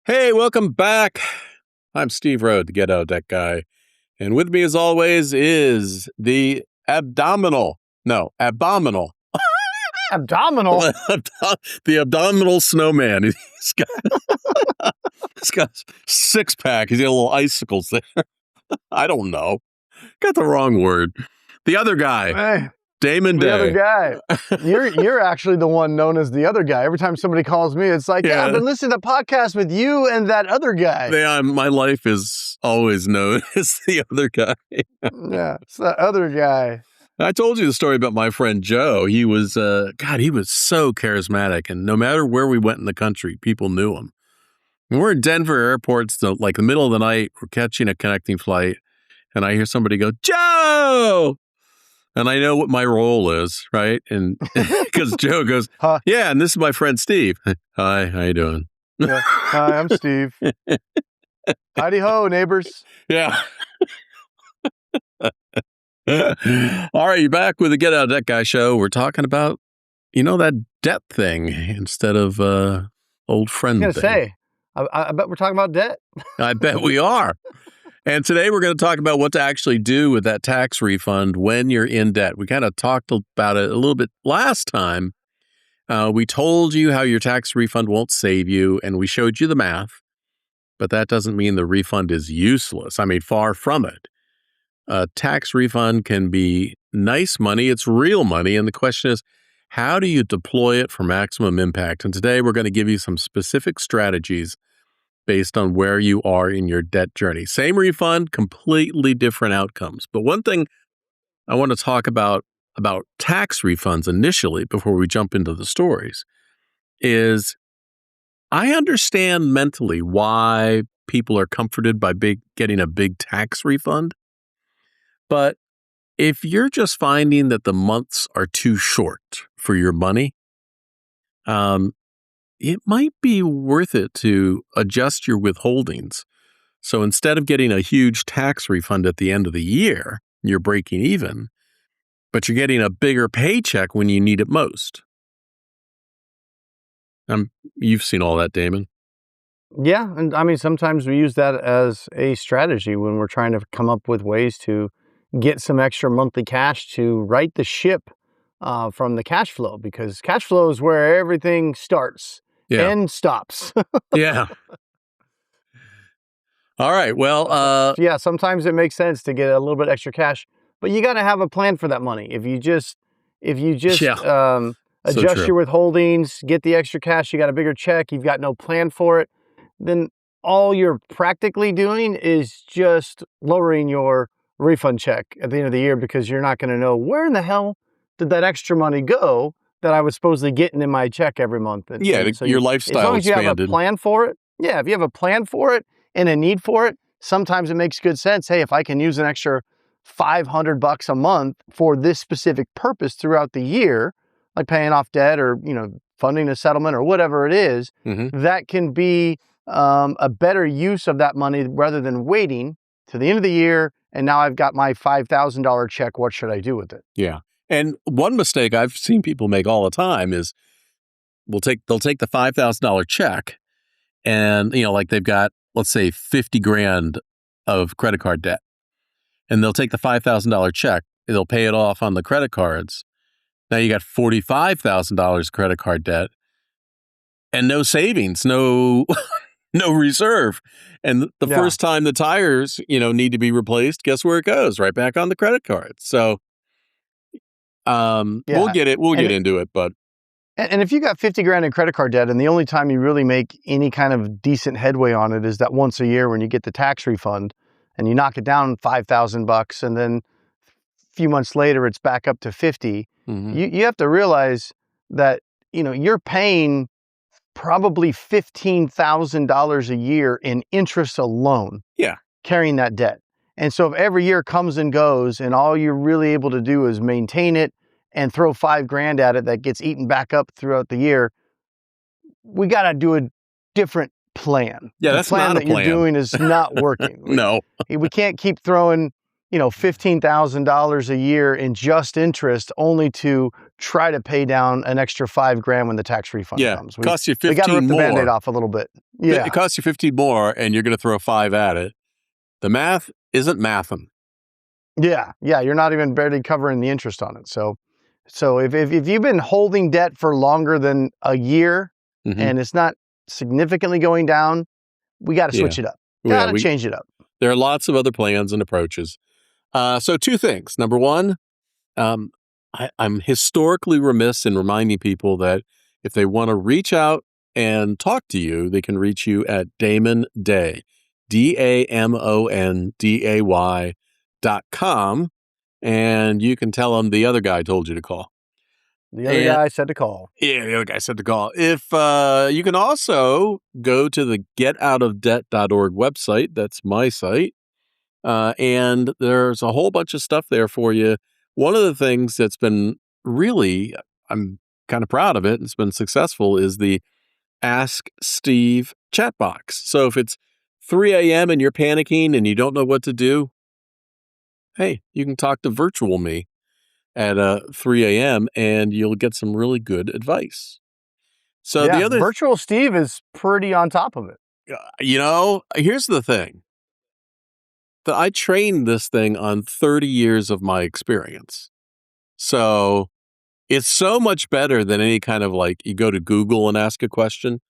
Hey, welcome back. I'm Steve Rhode, the Get Out Deck Guy. And with me, as always, is the abominable. Abdominal? The abdominal snowman. He's got a six-pack. He's got little icicles there. I don't know. Got the wrong word. The other guy. Hey, Damon the Day. other guy. You're actually the one known as the other guy. Every time somebody calls me, it's like, yeah, I've been listening to podcasts with you and that other guy. Yeah, my life is always known as the other guy. Yeah, it's that other guy. I told you the story about my friend Joe. He was, he was so charismatic. And no matter where we went in the country, people knew him. And we're in Denver airport, so like the middle of the night, we're catching a connecting flight. And I hear somebody go, Joe! And I know what my role is, right? And because Joe goes, yeah, and this is my friend Steve. Hi, how you doing? Yeah. Hi, I'm Steve. Howdy ho, neighbors. Yeah. All right, you're back with the Get Out Deck Guy show. We're talking about, that debt thing instead of old friend I was going to say, I bet we're talking about debt. I bet we are. And today we're going to talk about what to actually do with that tax refund when you're in debt. We kind of talked about it a little bit last time. We told you how your tax refund won't save you, and we showed you the math, but that doesn't mean the refund is useless. I mean, far from it. A tax refund can be nice money. It's real money. And the question is, how do you deploy it for maximum impact? And today we're going to give you some specific strategies based on where you are in your debt journey. Same refund, completely different outcomes. But one thing I want to talk about tax refunds initially before we jump into the stories is I understand mentally why people are comforted by getting a big tax refund. But if you're just finding that the months are too short for your money, it might be worth it to adjust your withholdings. So instead of getting a huge tax refund at the end of the year, you're breaking even, but you're getting a bigger paycheck when you need it most. You've seen all that, Damon. Yeah, and I mean, sometimes we use that as a strategy when we're trying to come up with ways to get some extra monthly cash to right the ship from the cash flow, because cash flow is where everything starts and stops. Yeah. All right. Well, yeah, sometimes it makes sense to get a little bit extra cash, but you got to have a plan for that money. If you just adjust your withholdings, get the extra cash, you got a bigger check, you've got no plan for it, then all you're practically doing is just lowering your refund check at the end of the year, because you're not going to know where in the hell did that extra money go that I was supposedly getting in my check every month. So your lifestyle as long as you expanded. have a plan for it. Yeah, if you have a plan for it and a need for it, sometimes it makes good sense. Hey, if I can use an extra $500 a month for this specific purpose throughout the year, like paying off debt or, funding a settlement or whatever it is, that can be a better use of that money rather than waiting to the end of the year. And now I've got my $5,000 check. What should I do with it? Yeah. And one mistake I've seen people make all the time is they'll take the $5,000 check and, like they've got, let's say, $50,000 of credit card debt. And they'll take the $5,000 check, they'll pay it off on the credit cards. Now you got $45,000 credit card debt and no savings, no reserve. And the first time the tires, need to be replaced, guess where it goes? Right back on the credit card. So we'll get into it, but. And if you got $50,000 in credit card debt and the only time you really make any kind of decent headway on it is that once a year when you get the tax refund and you knock it down $5,000 and then a few months later it's back up to 50, you have to realize that, you're paying probably $15,000 a year in interest alone. Yeah. Carrying that debt. And so if every year comes and goes and all you're really able to do is maintain it and throw $5,000 at it that gets eaten back up throughout the year, we got to do a different plan. Yeah, the that's plan not a that plan. You're doing is not working. No. We can't keep throwing, $15,000 a year in just interest only to try to pay down an extra $5,000 when the tax refund comes. It costs you 15 we got to rip more. the Band-Aid off a little bit. Yeah. It costs you 15 more, and you're going to throw 5 at it. The math isn't mathing. Yeah. You're not even barely covering the interest on it. So if you've been holding debt for longer than a year and it's not significantly going down, we got to switch it up. Got to change it up. There are lots of other plans and approaches. So 2 things. Number 1, I'm historically remiss in reminding people that if they want to reach out and talk to you, they can reach you at Damon Day, DamonDay.com, and you can tell them the other guy told you to call. The other guy said to call. Yeah, the other guy said to call. If you can also go to the getoutofdebt.org website. That's my site. And there's a whole bunch of stuff there for you. One of the things that's been really, I'm kind of proud of it, and it's been successful, is the Ask Steve chat box. So if it's 3 a.m. and you're panicking and you don't know what to do, hey, you can talk to virtual me at 3 a.m. and you'll get some really good advice. So the other virtual Steve is pretty on top of it. Here's the thing. That I trained this thing on 30 years of my experience. So it's so much better than any kind of you go to Google and ask a question.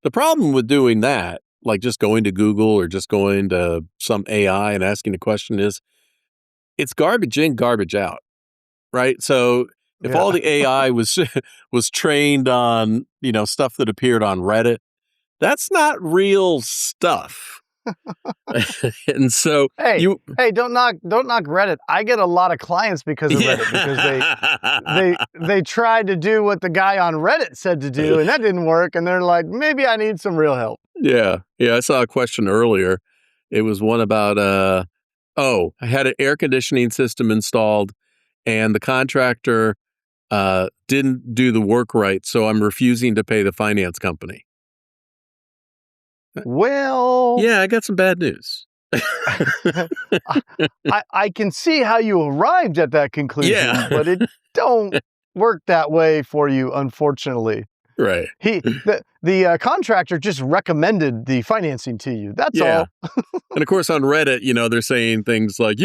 The problem with doing that, like just going to Google or just going to some AI and asking a question, is it's garbage in, garbage out, right? So if all the AI was trained on, stuff that appeared on Reddit, that's not real stuff. And so hey, don't knock Reddit. I get a lot of clients because of Reddit, because they tried to do what the guy on Reddit said to do, and that didn't work, and they're like, maybe I need some real help. Yeah, I saw a question earlier. It was one about I had an air conditioning system installed and the contractor didn't do the work right, so I'm refusing to pay the finance company. Well, yeah, I got some bad news. I can see how you arrived at that conclusion, but it don't work that way for you, unfortunately. Right. The contractor just recommended the financing to you. That's all. And of course, on Reddit, they're saying things like,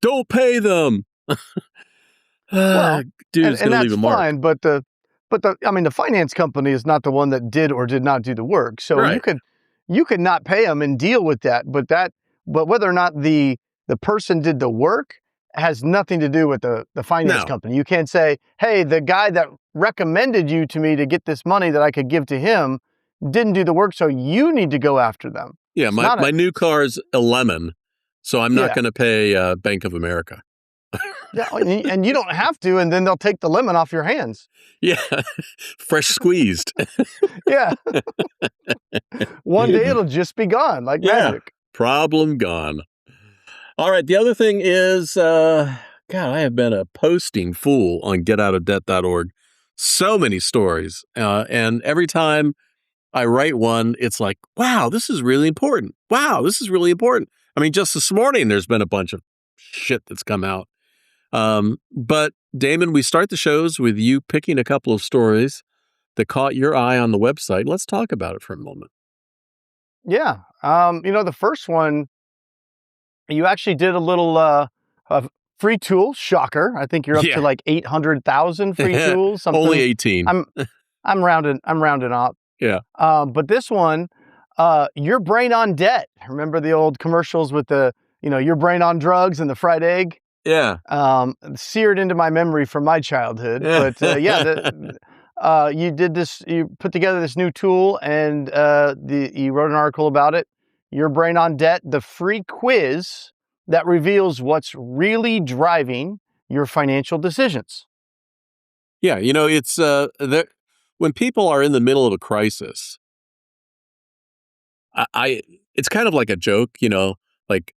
don't pay them. Well, dude's and gonna leave a mark. Fine, but the finance company is not the one that did or did not do the work. So you could not pay them and deal with that. But whether or not the person did the work has nothing to do with the finance company. You can't say, hey, the guy that recommended you to me to get this money that I could give to him didn't do the work, so you need to go after them. Yeah, my new car is a lemon, so I'm not going to pay Bank of America. Yeah, and you don't have to, and then they'll take the lemon off your hands. Yeah, fresh squeezed. Yeah. One day it'll just be gone, like magic. Problem gone. All right, the other thing is, I have been a posting fool on getoutofdebt.org. So many stories, and every time I write one, it's like, wow, this is really important. Wow, this is really important. I mean, just this morning, there's been a bunch of shit that's come out. But Damon, we start the shows with you picking a couple of stories that caught your eye on the website. Let's talk about it for a moment. Yeah. The first one, you actually did a little free tool. Shocker. I think you're up to like 800,000 free tools. Something. Only 18. I'm rounding up. Yeah. But this one, your brain on debt. Remember the old commercials with the, your brain on drugs and the fried egg? Yeah. Seared into my memory from my childhood. But you did this, you put together this new tool, and you wrote an article about it. Your Brain on Debt, the free quiz that reveals what's really driving your financial decisions. Yeah, it's when people are in the middle of a crisis, it's kind of like a joke, like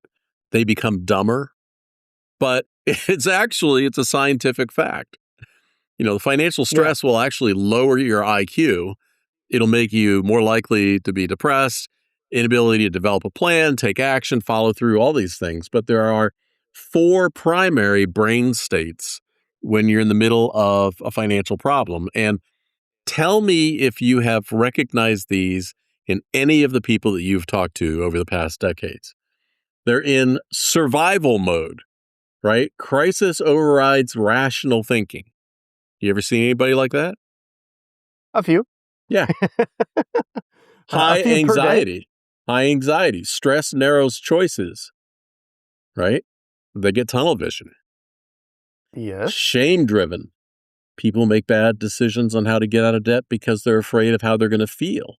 they become dumber. But it's a scientific fact. The financial stress will actually lower your IQ. It'll make you more likely to be depressed, inability to develop a plan, take action, follow through, all these things. But there are 4 primary brain states when you're in the middle of a financial problem. And tell me if you have recognized these in any of the people that you've talked to over the past decades. They're in survival mode, right? Crisis overrides rational thinking. You ever seen anybody like that? A few. Yeah. A few per day. High anxiety. Stress narrows choices, right? They get tunnel vision. Yes. Shame driven. People make bad decisions on how to get out of debt because they're afraid of how they're going to feel.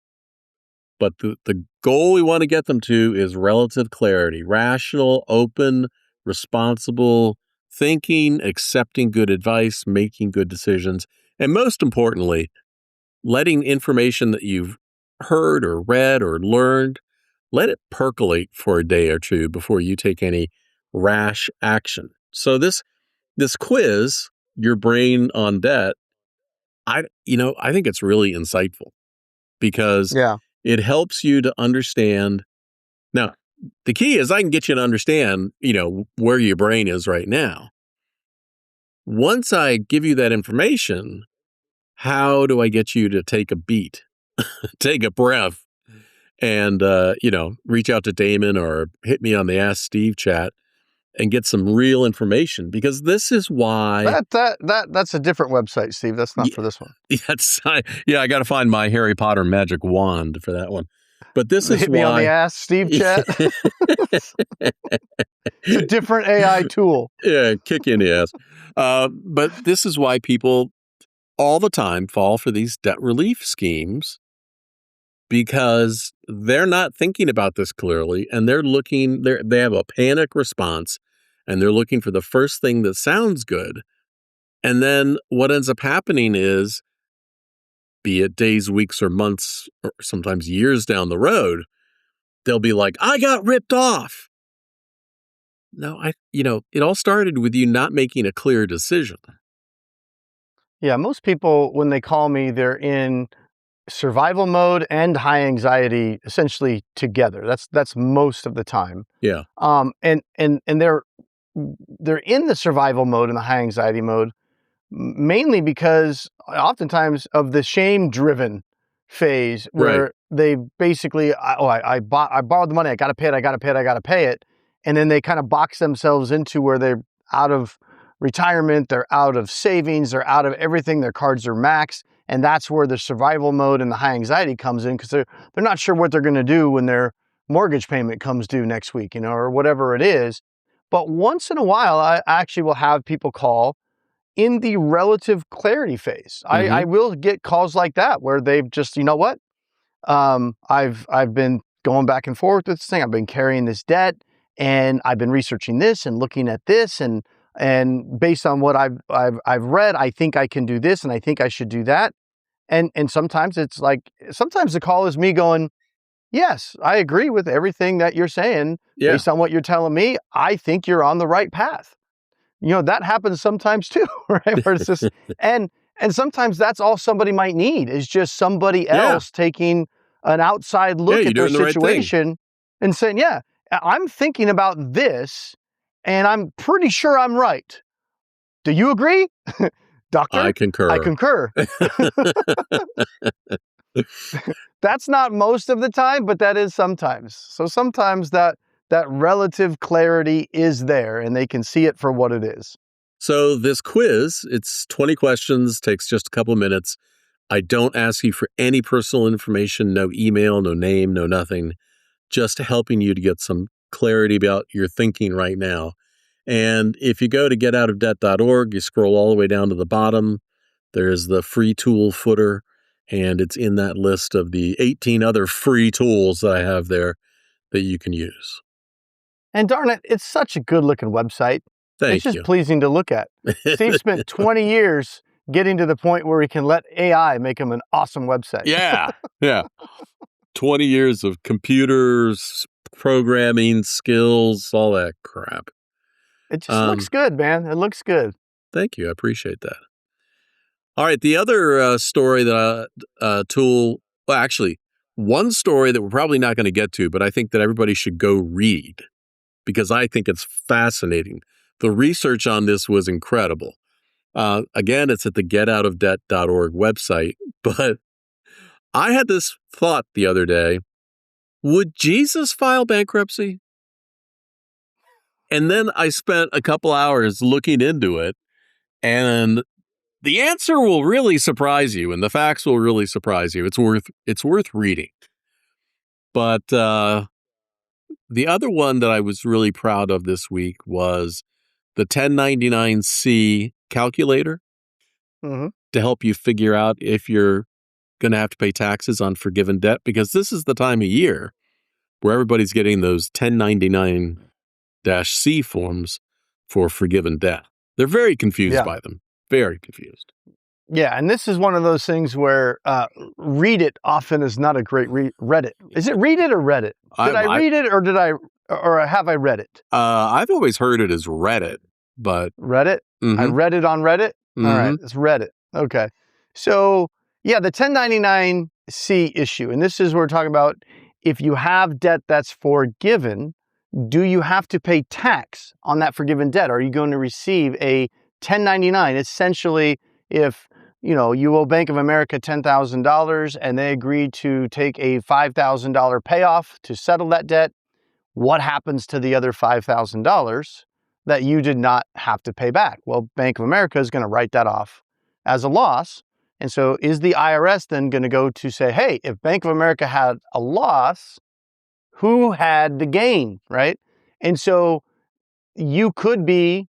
But the goal we want to get them to is relative clarity, rational, open, responsible thinking, accepting good advice, making good decisions, and most importantly, letting information that you've heard or read or learned, let it percolate for a day or two before you take any rash action. So this quiz, Your Brain on Debt, I think it's really insightful because it helps you to understand. Now, the key is I can get you to understand, where your brain is right now. Once I give you that information, how do I get you to take a beat, take a breath, and, reach out to Damon or hit me on the Ask Steve chat and get some real information? Because this is why that's a different website, Steve. That's not for this one. I got to find my Harry Potter magic wand for that one. But this is hit why me on the Ask Steve chat. It's a different AI tool. Yeah, kick you in the ass. But this is why people all the time fall for these debt relief schemes, because they're not thinking about this clearly, and they have a panic response, and they're looking for the first thing that sounds good. And then what ends up happening is, be it days, weeks, or months, or sometimes years down the road, they'll be like, I got ripped off. No, it all started with you not making a clear decision. Yeah, most people, when they call me, they're in survival mode and high anxiety essentially together. That's most of the time. Yeah. And they're in the survival mode and the high anxiety mode mainly because oftentimes of the shame driven phase where they basically I borrowed the money, I got to pay it. And then they kind of box themselves into where they're out of retirement, they're out of savings, they're out of everything, their cards are maxed. And that's where the survival mode and the high anxiety comes in, because they're not sure what they're going to do when their mortgage payment comes due next week, or whatever it is. But once in a while, I actually will have people call in the relative clarity phase. Mm-hmm. I will get calls like that where they've just, I've been going back and forth with this thing. I've been carrying this debt, and I've been researching this and looking at this, and based on what I've read, I think I can do this, and I think I should do that. And sometimes it's like, sometimes the call is me going, yes, I agree with everything that you're saying. Yeah. Based on what you're telling me, I think you're on the right path. That happens sometimes too, right? Where it's just, and sometimes that's all somebody might need is just somebody else taking an outside look at their situation and saying, yeah, I'm thinking about this and I'm pretty sure I'm right. Do you agree? Doctor? I concur. I concur. That's not most of the time, but that is sometimes. So sometimes that relative clarity is there and they can see it for what it is. So this quiz, it's 20 questions, takes just a couple minutes. I don't ask you for any personal information, no email, no name, no nothing, just helping you to get some clarity about your thinking right now. And if you go to getoutofdebt.org, you scroll all the way down to the bottom, there's the free tool footer, and it's in that list of the 18 other free tools that I have there that you can use. And darn it, it's such a good looking website. It's just pleasing to look at. Steve spent 20 years getting to the point where he can let AI make him an awesome website. Yeah. 20 years of computers, programming skills, all that crap. It just looks good, man. It looks good. Thank you. I appreciate that. All right. The other story that one story that we're probably not going to get to, but I think that everybody should go read because I think it's fascinating. The research on this was incredible. Again, it's at the getoutofdebt.org website. But I had this thought the other day. Would Jesus file bankruptcy? And then I spent a couple hours looking into it, and the answer will really surprise you, and the facts will really surprise you. It's worth reading. But the other one that I was really proud of this week was the 1099-C calculator to help you figure out if you're going to have to pay taxes on forgiven debt, because this is the time of year where everybody's getting those 1099-C forms for forgiven debt. They're very confused by them. Very confused. Yeah, and this is one of those things where read it often is not a great read it. Is it read it or read it? Did I read it or have I read it? I've always heard it as read it, but read it? I read it on Reddit? All right, it's Reddit. Okay. So, yeah, the 1099-C issue, and this is where we're talking about if you have debt that's forgiven, do you have to pay tax on that forgiven debt? Are you going to receive a 1099? Essentially, if you owe Bank of America $10,000 and they agree to take a $5,000 payoff to settle that debt, what happens to the other $5,000 that you did not have to pay back? Well, Bank of America is going to write that off as a loss. And so is the IRS then going to go to say, hey, if Bank of America had a loss, who had the gain, right? And so you could be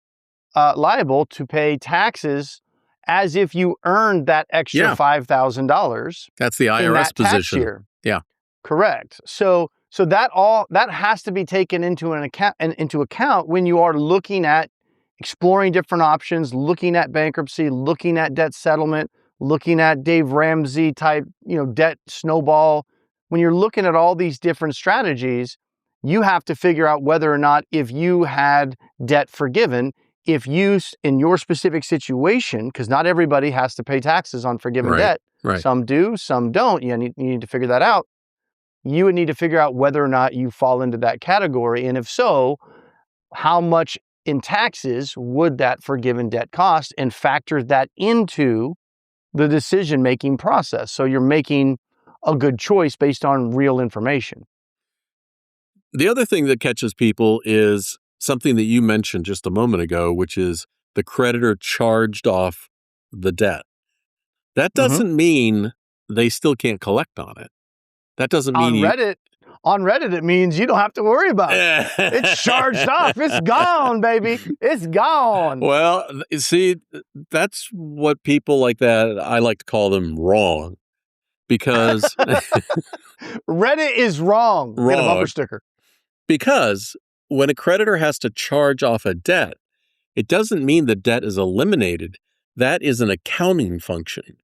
liable to pay taxes as if you earned that extra $5,000. That's the IRS position. Year. Yeah, correct. So that has to be taken into account when you are looking at exploring different options, looking at bankruptcy, looking at debt settlement, looking at Dave Ramsey type, debt snowball. When you're looking at all these different strategies, you have to figure out whether or not, if you had debt forgiven, if you, in your specific situation, because not everybody has to pay taxes on forgiven debt. Right. Some do, some don't. You need to figure that out. You would need to figure out whether or not you fall into that category. And if so, how much in taxes would that forgiven debt cost, and factor that into the decision-making process. So you're making a good choice based on real information. The other thing that catches people is something that you mentioned just a moment ago, which is the creditor charged off the debt. That doesn't mean they still can't collect on it. That doesn't mean on Reddit, it means you don't have to worry about it. It's charged off. It's gone, baby. It's gone. Well, see, that's what people like that, I like to call them wrong. Because Reddit is wrong. Get a bumper sticker. Because when a creditor has to charge off a debt, it doesn't mean the debt is eliminated. That is an accounting function.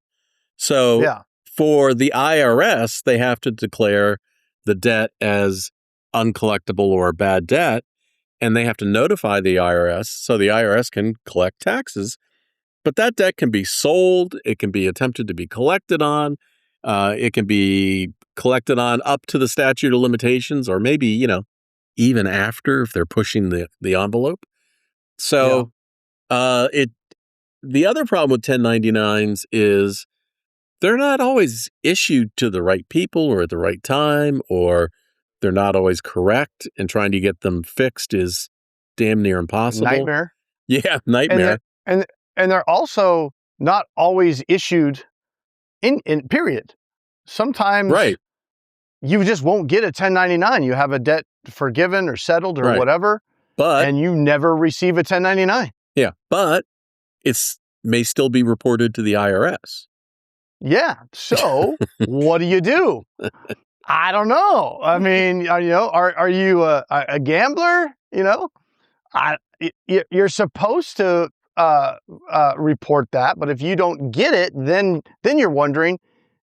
So for the IRS, they have to declare the debt as uncollectible or bad debt, and they have to notify the IRS so the IRS can collect taxes. But that debt can be sold. It can be attempted to be collected on. It can be collected on up to the statute of limitations, or maybe, even after, if they're pushing the envelope. So the other problem with 1099s is they're not always issued to the right people or at the right time, or they're not always correct, and trying to get them fixed is damn near impossible. Nightmare. Yeah, nightmare. And they're also not always issued in period. Sometimes you just won't get a 1099. You have a debt forgiven or settled or whatever, and you never receive a 1099. Yeah, but it may still be reported to the IRS. Yeah. So what do? I don't know. I mean, are you a gambler? You're supposed to report that, but if you don't get it, then you're wondering,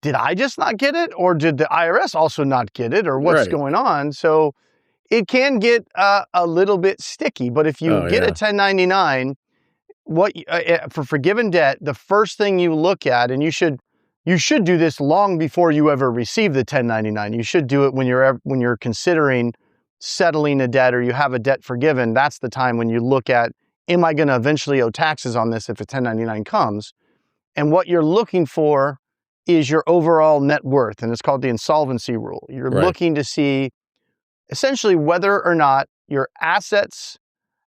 did I just not get it, or did the IRS also not get it, or what's going on? So it can get a little bit sticky. But if you get a 1099, for forgiven debt, the first thing you look at, and you should do this long before you ever receive the 1099. You should do it when you're considering settling a debt, or you have a debt forgiven. That's the time when you look at, am I going to eventually owe taxes on this if a 1099 comes? And what you're looking for is your overall net worth, and it's called the insolvency rule. You're looking to see essentially whether or not your assets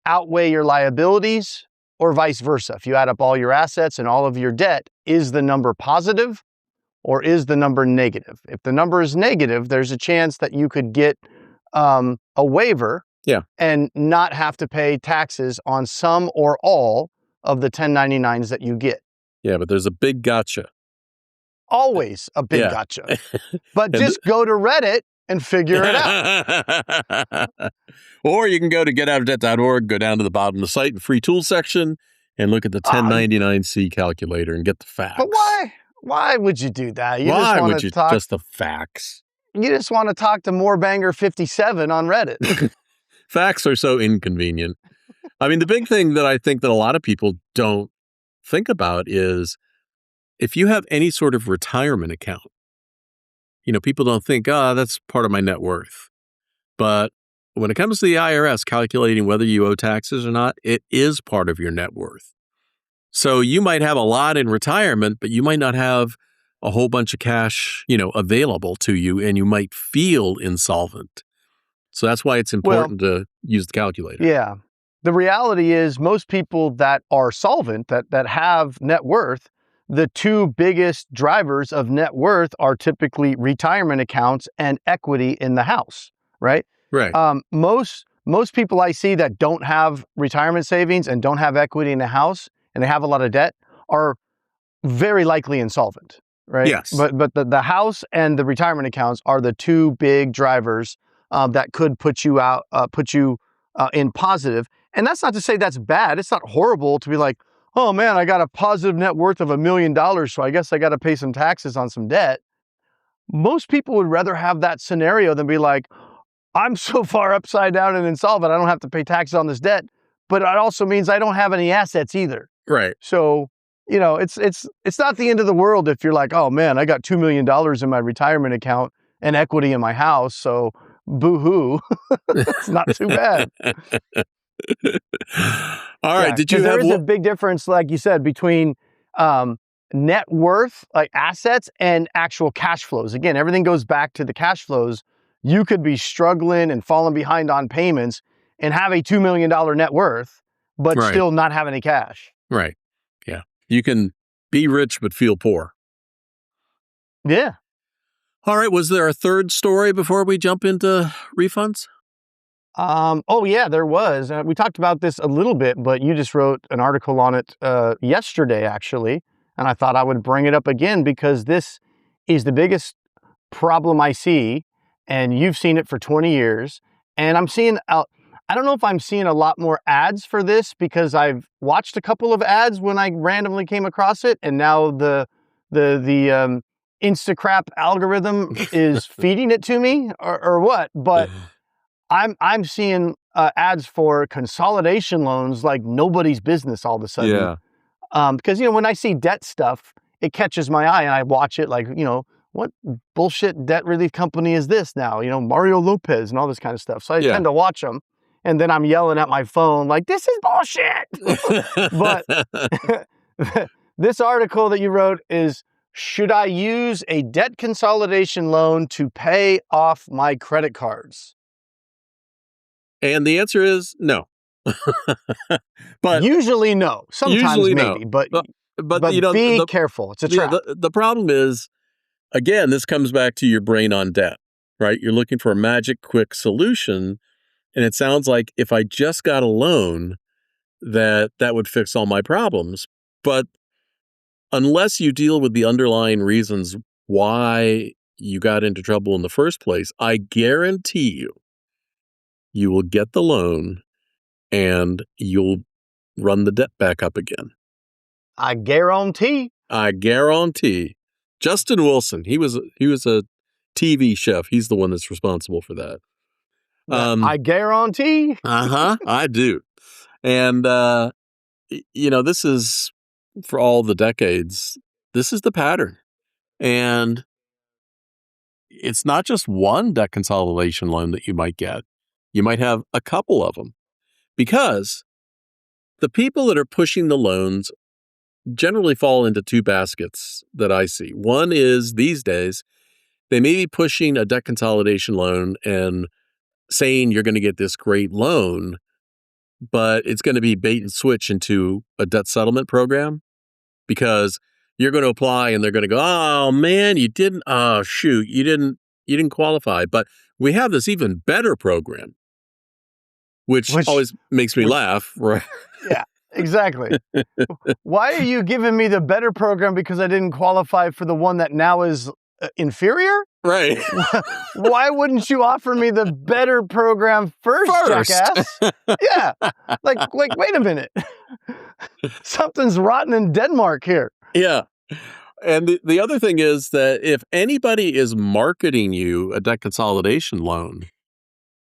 outweigh your liabilities or vice versa. If you add up all your assets and all of your debt, is the number positive or is the number negative? If the number is negative, there's a chance that you could get a waiver and not have to pay taxes on some or all of the 1099s that you get. Yeah, but there's a big gotcha. Always a big gotcha. But just go to Reddit and figure it out. Or you can go to getoutofdebt.org, go down to the bottom of the site in the free tools section and look at the 1099C calculator and get the facts. But why would you do that? Why would you just the facts? You just want to talk to Morebanger 57 on Reddit. Facts are so inconvenient. I mean, the big thing that I think that a lot of people don't think about is if you have any sort of retirement account, people don't think, that's part of my net worth. But when it comes to the IRS calculating whether you owe taxes or not, it is part of your net worth. So you might have a lot in retirement, but you might not have a whole bunch of cash, available to you, and you might feel insolvent. So that's why it's important to use the calculator. Yeah. The reality is most people that are solvent, that have net worth, the two biggest drivers of net worth are typically retirement accounts and equity in the house, right? Right. Most people I see that don't have retirement savings and don't have equity in the house and they have a lot of debt are very likely insolvent, right? Yes. But the house and the retirement accounts are the two big drivers that could put you in positive. And that's not to say that's bad. It's not horrible to be like, oh man, I got a positive net worth of $1 million, so I guess I got to pay some taxes on some debt. Most people would rather have that scenario than be like, I'm so far upside down and insolvent, I don't have to pay taxes on this debt, but it also means I don't have any assets either. Right. So, it's not the end of the world if you're like, oh man, I got $2 million in my retirement account and equity in my house, so boo-hoo. It's not too bad. All right. There is a big difference, like you said, between net worth, like assets, and actual cash flows. Again, everything goes back to the cash flows. You could be struggling and falling behind on payments and have a $2 million net worth, but still not have any cash. Right. Yeah. You can be rich, but feel poor. Yeah. All right. Was there a third story before we jump into refunds? Oh yeah, there was. We talked about this a little bit, but you just wrote an article on it yesterday, actually. And I thought I would bring it up again because this is the biggest problem I see. And you've seen it for 20 years. And I'm seeing, I don't know if I'm seeing a lot more ads for this because I've watched a couple of ads when I randomly came across it. And now the Instacrap algorithm is feeding it to me or what. But I'm seeing ads for consolidation loans like nobody's business all of a sudden. Yeah. Because, when I see debt stuff, it catches my eye and I watch it like, what bullshit debt relief company is this now? Mario Lopez and all this kind of stuff. So I tend to watch them. And then I'm yelling at my phone like, this is bullshit. But this article that you wrote is, should I use a debt consolidation loan to pay off my credit cards? And the answer is no. But usually no. Sometimes maybe, no. But be careful. It's a trap. The problem is, again, this comes back to your brain on debt, right? You're looking for a magic quick solution. And it sounds like if I just got a loan, that would fix all my problems. But unless you deal with the underlying reasons why you got into trouble in the first place, I guarantee you will get the loan and you'll run the debt back up again. I guarantee. Justin Wilson, he was a TV chef. He's the one that's responsible for that. I guarantee. I do. And, this is, for all the decades, this is the pattern. And it's not just one debt consolidation loan that you might get. You might have a couple of them because the people that are pushing the loans generally fall into two baskets that I see. One is these days, they may be pushing a debt consolidation loan and saying you're going to get this great loan, but it's going to be bait and switch into a debt settlement program because you're going to apply and they're going to go, oh man, you didn't, oh shoot, you didn't qualify. But we have this even better program, which always makes me laugh, right? Yeah, exactly. Why are you giving me the better program because I didn't qualify for the one that now is inferior? Right. Why wouldn't you offer me the better program first? Jackass? Yeah. Like, wait a minute. Something's rotten in Denmark here. Yeah. And the other thing is that if anybody is marketing you a debt consolidation loan,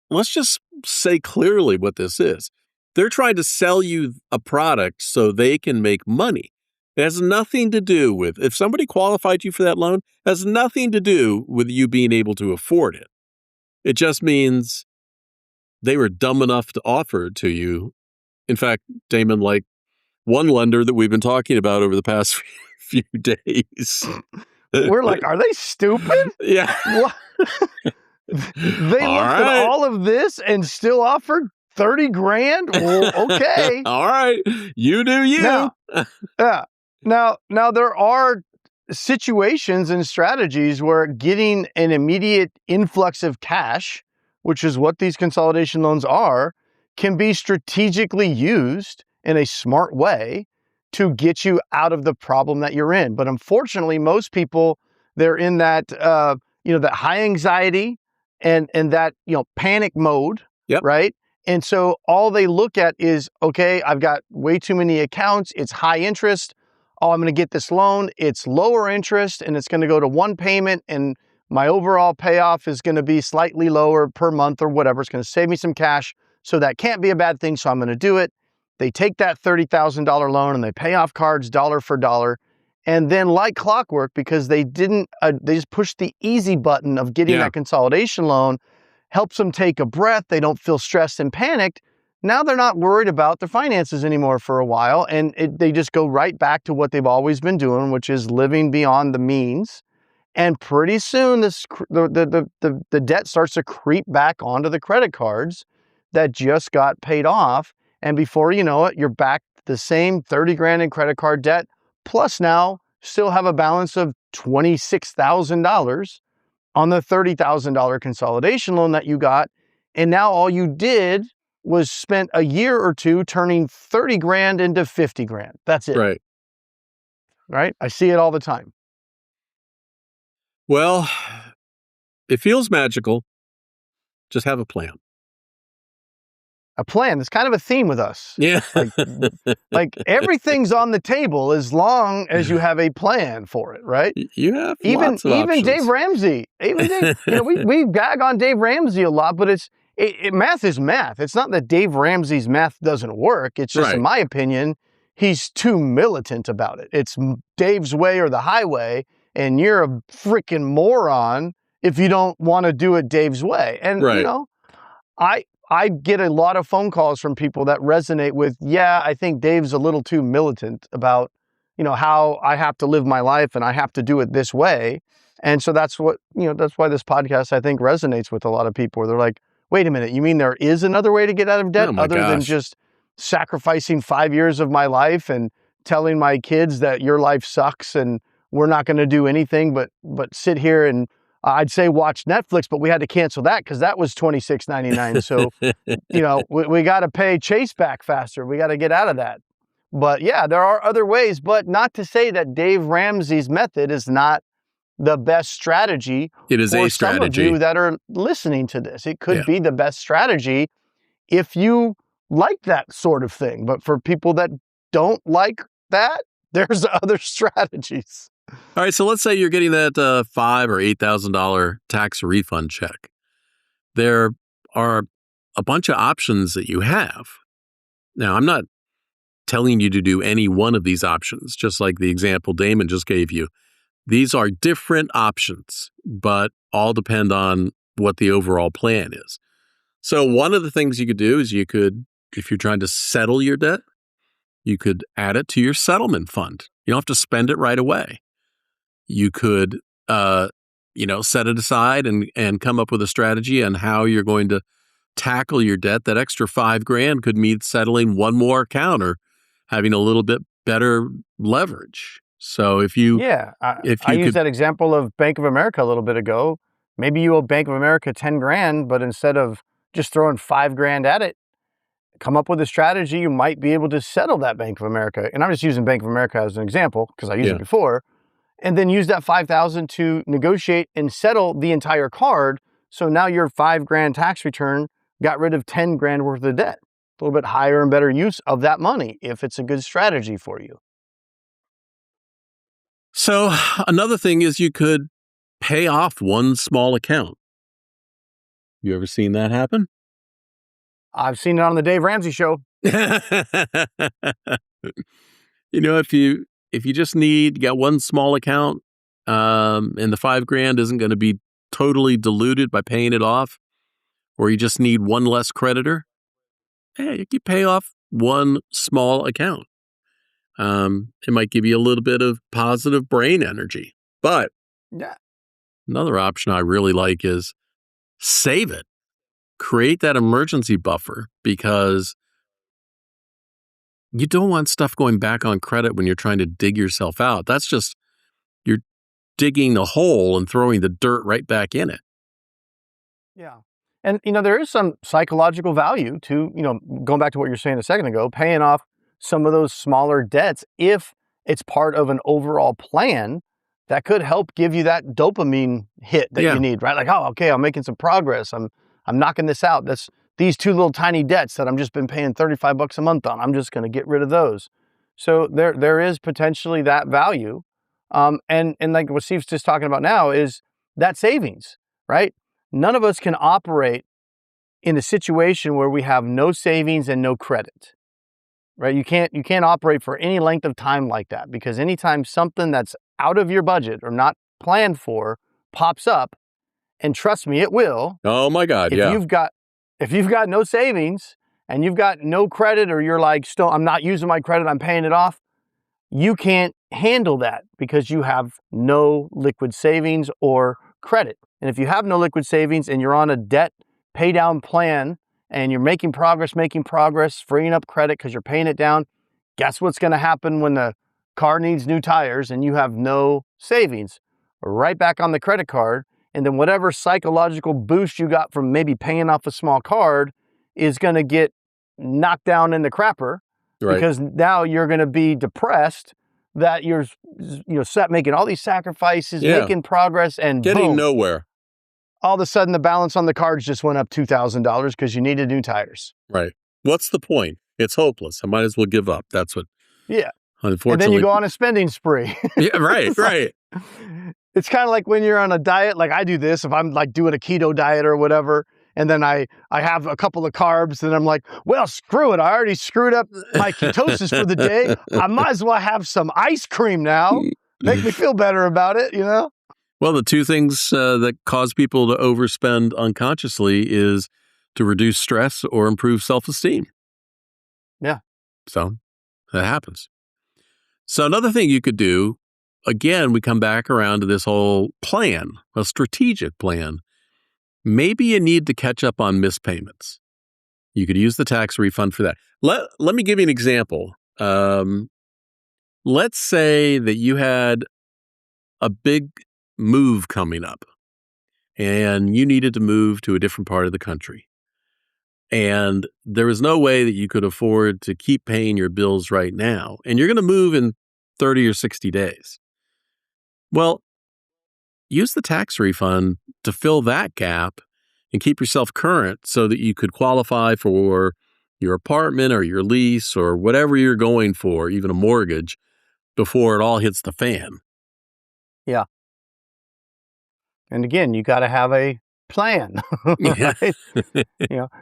let's just say clearly what this is. They're trying to sell you a product so they can make money. It has nothing to do with, if somebody qualified you for that loan, it has nothing to do with you being able to afford it. It just means they were dumb enough to offer it to you. In fact, Damon, like one lender that we've been talking about over the past few days. We're like, are they stupid? Yeah. What? They looked at all of this and still offered 30 grand? Well, okay. All right. You do you. Now, there are situations and strategies where getting an immediate influx of cash, which is what these consolidation loans are, can be strategically used in a smart way to get you out of the problem that you're in. But unfortunately, most people, they're in that, that high anxiety and that, panic mode, right? And so all they look at is, okay, I've got way too many accounts. It's high interest. Oh, I'm going to get this loan. It's lower interest and it's going to go to one payment and my overall payoff is going to be slightly lower per month or whatever. It's going to save me some cash. So that can't be a bad thing. So I'm going to do it. They take that $30,000 loan and they pay off cards dollar for dollar. And then like clockwork, because they just pushed the easy button of getting that consolidation loan, helps them take a breath. They don't feel stressed and panicked. Now they're not worried about their finances anymore for a while. And they just go right back to what they've always been doing, which is living beyond the means. And pretty soon the debt starts to creep back onto the credit cards that just got paid off. And before you know it, you're back to the same 30 grand in credit card debt, plus now still have a balance of $26,000 on the $30,000 consolidation loan that you got. And now all you did was spent a year or two turning 30 grand into 50 grand. That's it. Right? I see it all the time. Well, it feels magical. Just have a plan. A plan. It's kind of a theme with us. Yeah. like everything's on the table as long as you have a plan for it, right? You have lots of options. Even Dave Ramsey. We gag on Dave Ramsey a lot, but math is math. It's not that Dave Ramsey's math doesn't work. It's just, in my opinion, he's too militant about it. It's Dave's way or the highway, and you're a freaking moron if you don't want to do it Dave's way. And, I get a lot of phone calls from people that resonate with, I think Dave's a little too militant about, how I have to live my life and I have to do it this way. And so that's why this podcast, I think, resonates with a lot of people where they're like, wait a minute, you mean there is another way to get out of debt than just sacrificing 5 years of my life and telling my kids that your life sucks and we're not going to do anything but sit here and I'd say watch Netflix, but we had to cancel that because that was $26.99. So, we got to pay Chase back faster. We got to get out of that. But yeah, there are other ways, but not to say that Dave Ramsey's method is not the best strategy. It is a strategy. Some of you that are listening to this, it could be the best strategy if you like that sort of thing. But for people that don't like that, there's other strategies. All right, so let's say you're getting that $5,000 or $8,000 tax refund check. There are a bunch of options that you have. Now, I'm not telling you to do any one of these options, just like the example Damon just gave you. These are different options, but all depend on what the overall plan is. So one of the things you could do is if you're trying to settle your debt, You could add it to your settlement fund. You don't have to spend it right away. You could, set it aside and come up with a strategy on how you're going to tackle your debt. That extra $5,000 could mean settling one more account or having a little bit better leverage. So if you I used that example of Bank of America a little bit ago. Maybe you owe Bank of America $10,000, but instead of just throwing $5,000 at it, come up with a strategy. You might be able to settle that Bank of America. And I'm just using Bank of America as an example because I used it before. And then use that $5,000 to negotiate and settle the entire card. So now your $5,000 tax return got rid of $10,000 worth of debt. A little bit higher and better use of that money if it's a good strategy for you. So another thing is you could pay off one small account. You ever seen that happen? I've seen it on the Dave Ramsey show. If you just got one small account, and the $5,000 isn't going to be totally diluted by paying it off, or you just need one less creditor, you can pay off one small account. It might give you a little bit of positive brain energy. But another option I really like is save it. Create that emergency buffer, because you don't want stuff going back on credit when you're trying to dig yourself out. That's just, you're digging the hole and throwing the dirt right back in it. Yeah. And, there is some psychological value to, going back to what you were saying a second ago, paying off some of those smaller debts if it's part of an overall plan that could help give you that dopamine hit that you need, right? Like, oh, okay, I'm making some progress. I'm knocking this out. That's these two little tiny debts that I'm just been paying $35 a month on. I'm just going to get rid of those. So there is potentially that value. And like what Steve's just talking about now is that savings, right? None of us can operate in a situation where we have no savings and no credit, right? You can't operate for any length of time like that, because anytime something that's out of your budget or not planned for pops up, and trust me, it will. Oh my God, If you've got no savings and you've got no credit, or you're like, still, I'm not using my credit, I'm paying it off, you can't handle that because you have no liquid savings or credit. And if you have no liquid savings and you're on a debt pay down plan and you're making progress, freeing up credit because you're paying it down, guess what's going to happen when the car needs new tires and you have no savings? Right back on the credit card. And then whatever psychological boost you got from maybe paying off a small card is going to get knocked down in the crapper, because now you're going to be depressed that you're making all these sacrifices, making progress, and getting boom, nowhere. All of a sudden the balance on the cards just went up $2,000 because you needed new tires. Right. What's the point? It's hopeless. I might as well give up. That's what. Yeah. Unfortunately. And then you go on a spending spree. Yeah. Right. Right. It's kind of like when you're on a diet, like I do this, if I'm like doing a keto diet or whatever, and then I have a couple of carbs, and I'm like, well, screw it. I already screwed up my ketosis for the day. I might as well have some ice cream now. Make me feel better about it, Well, the two things that cause people to overspend unconsciously is to reduce stress or improve self-esteem. Yeah. So that happens. So another thing you could do, again, we come back around to this whole plan, a strategic plan. Maybe you need to catch up on missed payments. You could use the tax refund for that. Let me give you an example. Let's say that you had a big move coming up and you needed to move to a different part of the country. And there was no way that you could afford to keep paying your bills right now. And you're going to move in 30 or 60 days. Well, use the tax refund to fill that gap and keep yourself current so that you could qualify for your apartment or your lease or whatever you're going for, even a mortgage, before it all hits the fan. Yeah. And again, you got to have a plan, right?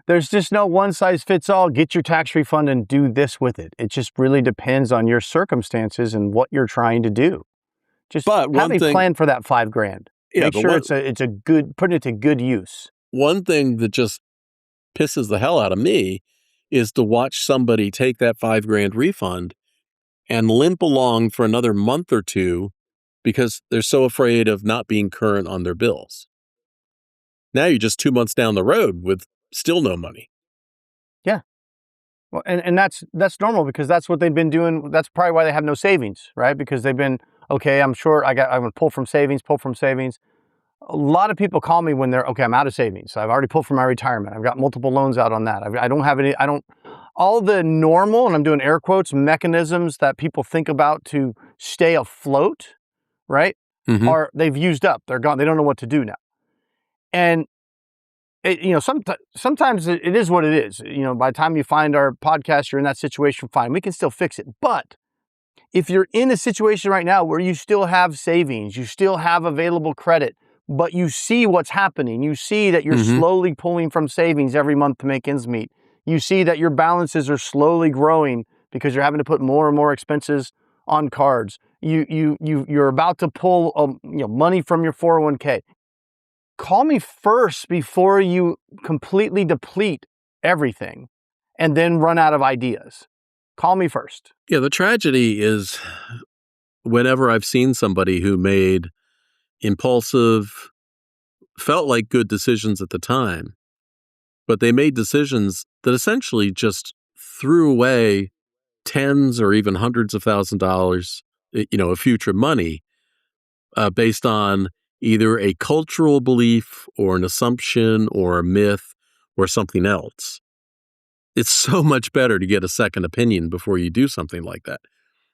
There's just no one size fits all. Get your tax refund and do this with it. It just really depends on your circumstances and what you're trying to do. Just have a plan for that $5,000. Make sure it's a good, put it to good use. One thing that just pisses the hell out of me is to watch somebody take that $5,000 refund and limp along for another month or two because they're so afraid of not being current on their bills. Now you're just 2 months down the road with still no money. Yeah. Well, and that's normal because that's what they've been doing. That's probably why they have no savings, right? Because they've been, okay, I'm sure I'm going to pull from savings. A lot of people call me when they're, okay, I'm out of savings. I've already pulled from my retirement. I've got multiple loans out on that. I don't have any, all the normal, and I'm doing air quotes, mechanisms that people think about to stay afloat, right? Mm-hmm. They've used up. They're gone. They don't know what to do now. And sometimes it is what it is. By the time you find our podcast, you're in that situation, fine. We can still fix it. But if you're in a situation right now where you still have savings, you still have available credit, but you see what's happening, you see that you're slowly pulling from savings every month to make ends meet. You see that your balances are slowly growing because you're having to put more and more expenses on cards. You're about to pull money from your 401k. Call me first before you completely deplete everything and then run out of ideas. Call me first. Yeah, the tragedy is whenever I've seen somebody who made impulsive, felt like good decisions at the time, but they made decisions that essentially just threw away tens or even hundreds of $1,000s, of future money based on either a cultural belief or an assumption or a myth or something else. It's so much better to get a second opinion before you do something like that.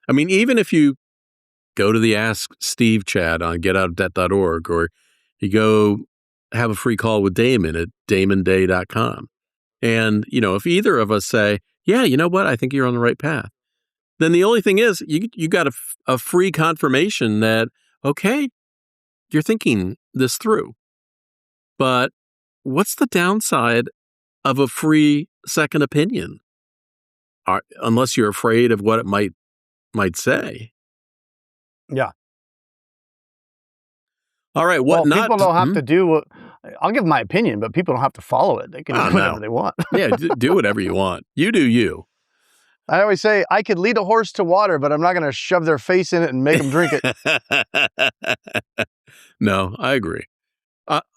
I mean, even if you go to the Ask Steve chat on getoutofdebt.org, or you go have a free call with Damon at damonday.com. And, if either of us say, yeah, you know what, I think you're on the right path, then the only thing is you got a free confirmation that, okay, you're thinking this through. But what's the downside of a free second opinion? Unless you're afraid of what it might say. Yeah. All right. People don't have to do what I'll give my opinion, but people don't have to follow it. They can do whatever they want. Yeah, do whatever you want. You do you. I always say I could lead a horse to water, but I'm not going to shove their face in it and make them drink it. No, I agree.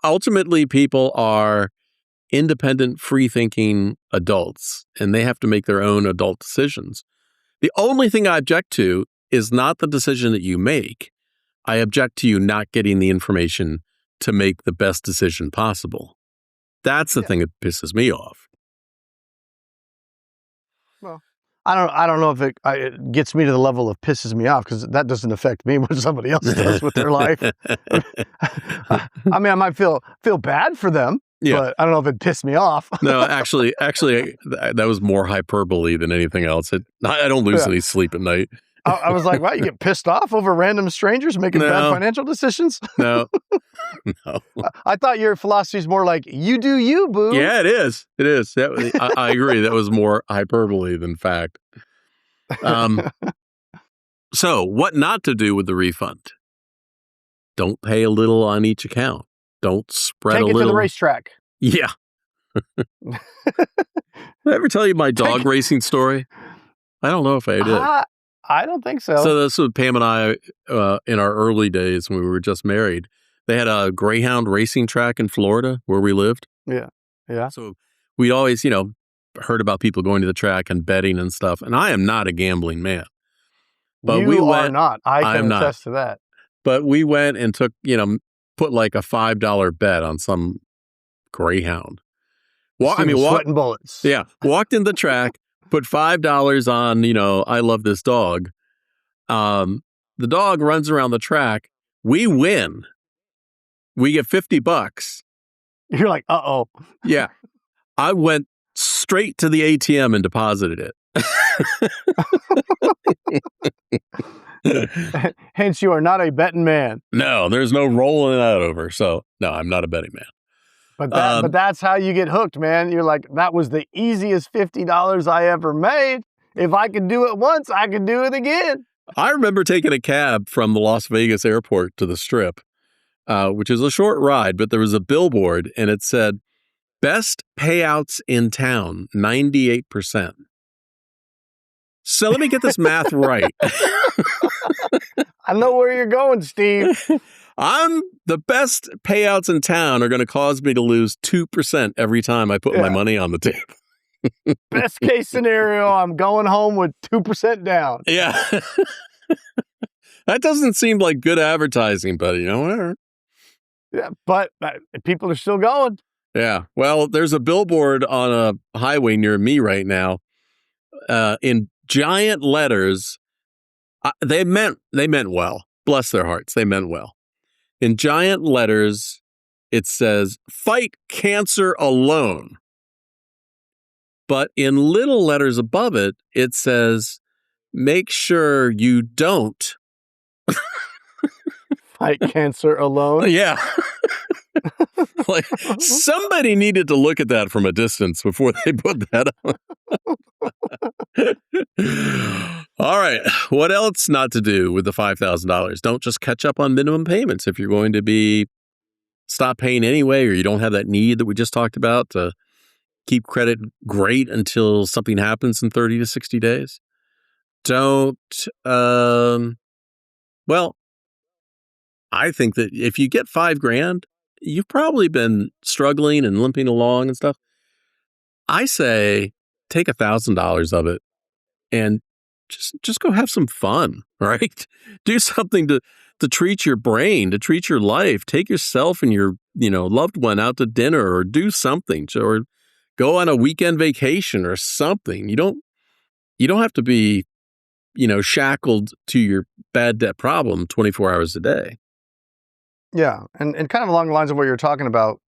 Ultimately, people are independent, free-thinking adults, and they have to make their own adult decisions. The only thing I object to is not the decision that you make. I object to you not getting the information to make the best decision possible. That's the thing that pisses me off. Well, I don't know if it gets me to the level of pisses me off, because that doesn't affect me what somebody else does with their life. I mean, I might feel bad for them, but I don't know if it pissed me off. No, actually, that was more hyperbole than anything else. I don't lose any sleep at night. I was like, wow, you get pissed off over random strangers making bad financial decisions? No. I thought your philosophy is more like, you do you, boo. Yeah, it is. It is. I agree. That was more hyperbole than fact. So what not to do with the refund? Don't pay a little on each account. Don't spread a little. Take it to the racetrack. Yeah. Did I ever tell you my dog racing story? I don't know if I did. I don't think so. So this was Pam and I in our early days when we were just married. They had a greyhound racing track in Florida where we lived. Yeah. Yeah. So we always, heard about people going to the track and betting and stuff. And I am not a gambling man. But you are not. I can attest to that. But we went and took, put like a $5 bet on some greyhound. Sweating bullets. Yeah. Walked in the track, put $5 on, I love this dog. The dog runs around the track. We win. We get $50. You're like, uh-oh. Yeah. I went straight to the ATM and deposited it. Hence, you are not a betting man. No, there's no rolling that over. So, no, I'm not a betting man. But that's how you get hooked, man. You're like, that was the easiest $50 I ever made. If I could do it once, I could do it again. I remember taking a cab from the Las Vegas airport to the Strip, which is a short ride, but there was a billboard and it said, Best payouts in town, 98%. So let me get this math right. I know where you're going, Steve. The best payouts in town are going to cause me to lose 2% every time I put my money on the table. Best case scenario, I'm going home with 2% down. Yeah. That doesn't seem like good advertising, but whatever. Yeah, but people are still going. Yeah. Well, there's a billboard on a highway near me right now in giant letters. They meant well. Bless their hearts. They meant well. In giant letters, it says, "Fight cancer alone." But in little letters above it, it says, "Make sure you don't fight cancer alone." Yeah. Like, somebody needed to look at that from a distance before they put that on. All right. What else not to do with the $5,000? Don't just catch up on minimum payments if you're going to stop paying anyway, or you don't have that need that we just talked about to keep credit great until something happens in 30 to 60 days. Don't, well, I think that if you get $5,000, you've probably been struggling and limping along and stuff. I say take $1,000 of it and just go have some fun, right? Do something to treat your brain, to treat your life. Take yourself and your loved one out to dinner, or do something, or go on a weekend vacation or something. You don't have to be shackled to your bad debt problem 24 hours a day. Yeah, and kind of along the lines of what you're talking about,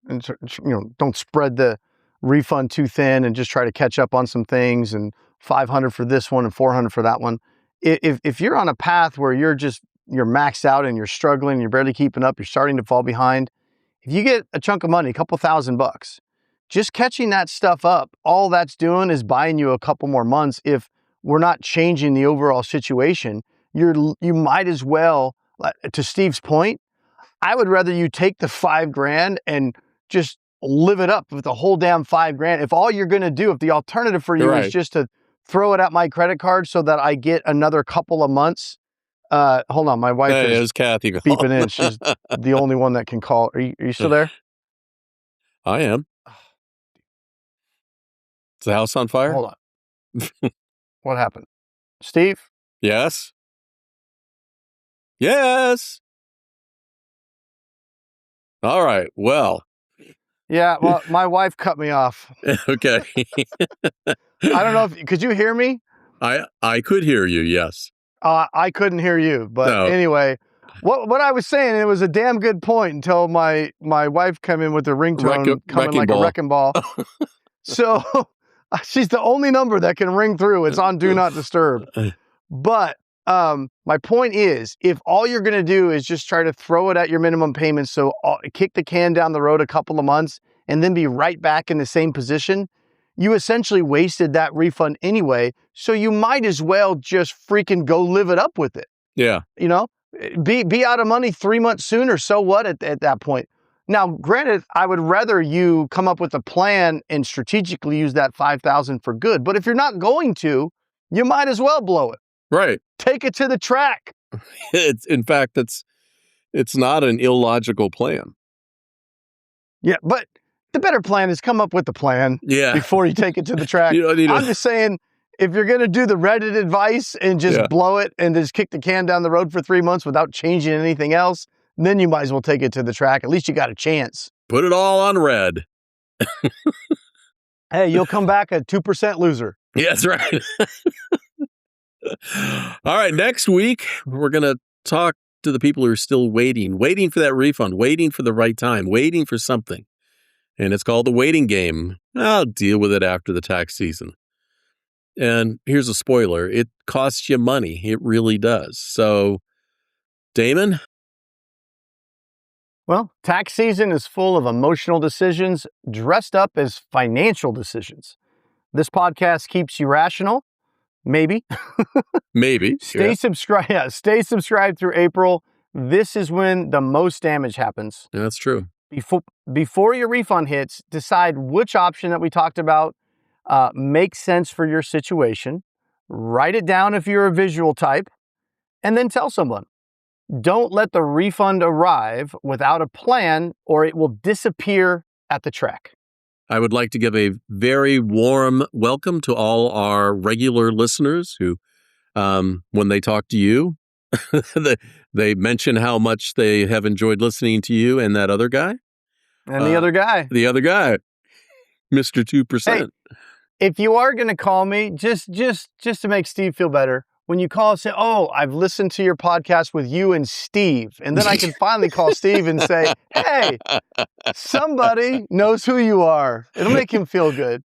don't spread the refund too thin and just try to catch up on some things, and $500 for this one and $400 for that one. If you're on a path where you're maxed out and you're struggling, you're barely keeping up, you're starting to fall behind, if you get a chunk of money, a couple $1,000, just catching that stuff up, all that's doing is buying you a couple more months. If we're not changing the overall situation, you might as well, to Steve's point, I would rather you take the $5,000 and just live it up with the whole damn $5,000. If all you're going to do, if the alternative for you is just to throw it at my credit card so that I get another couple of months. Hold on, my wife is Kathy beeping in. She's the only one that can call. Are you still there? I am. Is the house on fire? Hold on. What happened? Steve? Yes. Yes. All right. Well. Yeah, well, my wife cut me off. Okay. I don't know could you hear me? I could hear you, yes. I couldn't hear you, but Anyway, what I was saying, it was a damn good point until my wife came in with the ringtone coming like a wrecking ball. So she's the only number that can ring through. It's on Do Not Disturb. But my point is, if all you're going to do is just try to throw it at your minimum payments, so kick the can down the road a couple of months and then be right back in the same position, you essentially wasted that refund anyway. So you might as well just freaking go live it up with it. Yeah. Be out of money 3 months sooner. So what at that point? Now, granted, I would rather you come up with a plan and strategically use that $5,000 for good. But if you're not going to, you might as well blow it. Right. Take it to the track. In fact, it's not an illogical plan. Yeah, but the better plan is come up with the plan before you take it to the track. I'm just saying, if you're going to do the Reddit advice and just blow it and just kick the can down the road for 3 months without changing anything else, then you might as well take it to the track. At least you got a chance. Put it all on red. Hey, you'll come back a 2% loser. Yeah, that's right. All right, next week, we're going to talk to the people who are still waiting for that refund, waiting for the right time, waiting for something. And it's called the waiting game. I'll deal with it after the tax season. And here's a spoiler. It costs you money. It really does. So, Damon? Well, tax season is full of emotional decisions dressed up as financial decisions. This podcast keeps you rational. Maybe. Maybe. Stay subscribed. Yeah, stay subscribed through April. This is when the most damage happens. Yeah, that's true. Before your refund hits, decide which option that we talked about makes sense for your situation. Write it down if you're a visual type, and then tell someone. Don't let the refund arrive without a plan, or it will disappear at the track. I would like to give a very warm welcome to all our regular listeners who, when they talk to you, they mention how much they have enjoyed listening to you and that other guy. And the other guy. The other guy, Mr. 2%. Hey, if you are going to call me, just to make Steve feel better, when you call, say, "Oh, I've listened to your podcast with you and Steve," and then I can finally call Steve and say, "Hey, somebody knows who you are." It'll make him feel good.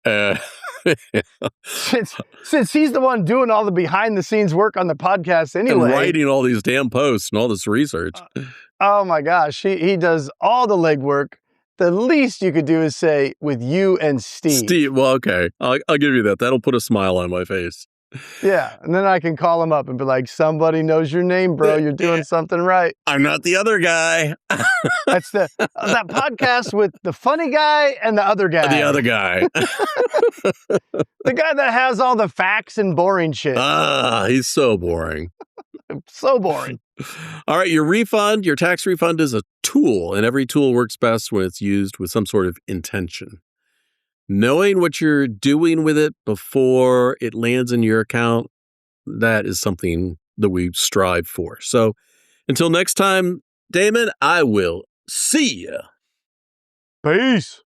Since he's the one doing all the behind-the-scenes work on the podcast anyway. And writing all these damn posts and all this research. Oh, my gosh. He does all the legwork. The least you could do is say, "with you and Steve." Well, okay. I'll give you that. That'll put a smile on my face. Yeah, and then I can call him up and be like, "Somebody knows your name, bro. You're doing something right." I'm not the other guy. That's that podcast with the funny guy and the other guy. The other guy. The guy that has all the facts and boring shit. He's so boring. So boring. All right, your tax refund is a tool, and every tool works best when it's used with some sort of intention. Knowing what you're doing with it before it lands in your account, that is something that we strive for. So until next time, Damon, I will see you. Peace.